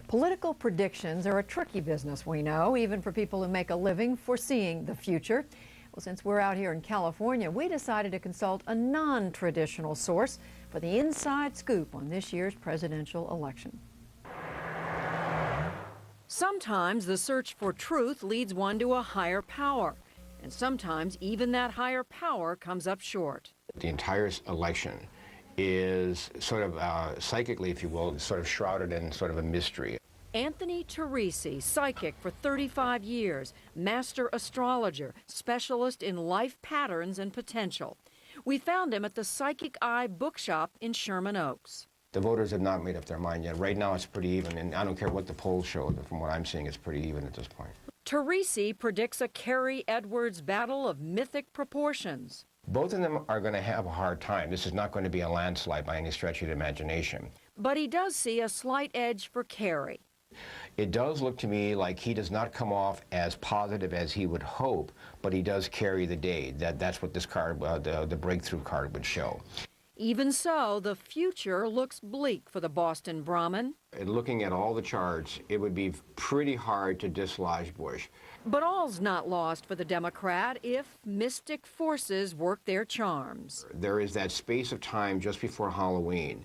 Political predictions are a tricky business, we know, even for people who make a living foreseeing the future. Well, since we're out here in California, we decided to consult a non-traditional source for the inside scoop on this year's presidential election. Sometimes the search for truth leads one to a higher power, and sometimes even that higher power comes up short. The entire election is sort of psychically, if you will, sort of shrouded in sort of a mystery. Anthony Teresi, psychic for 35 years, master astrologer, specialist in life patterns and potential. We found him at the Psychic Eye bookshop in Sherman Oaks. The voters have not made up their mind yet. Right now it's pretty even, and I don't care what the polls show, from what I'm seeing it's pretty even at this point. Teresi predicts a Kerry Edwards battle of mythic proportions. Both of them are going to have a hard time. This is not going to be a landslide by any stretch of the imagination. But he does see a slight edge for Kerry. It does look to me like he does not come off as positive as he would hope, but he does carry the day. That's what this card, the breakthrough card, would show. Even so, the future looks bleak for the Boston Brahmin. And looking at all the charts, it would be pretty hard to dislodge Bush. But all's not lost for the Democrat if mystic forces work their charms. There is that space of time just before Halloween.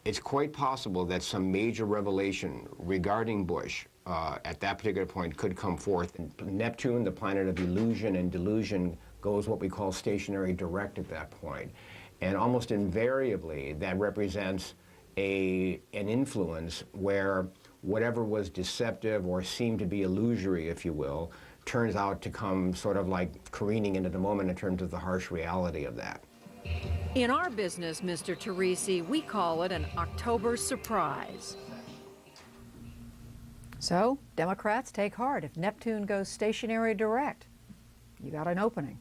It's quite possible that some major revelation regarding Bush at that particular point could come forth. Neptune, the planet of illusion and delusion, goes what we call stationary direct at that point. And almost invariably, that represents an influence where whatever was deceptive or seemed to be illusory, if you will, turns out to come sort of like careening into the moment in terms of the harsh reality of that. In our business, Mr. Teresi, we call it an October surprise. So, Democrats take heart. If Neptune goes stationary direct, you got an opening.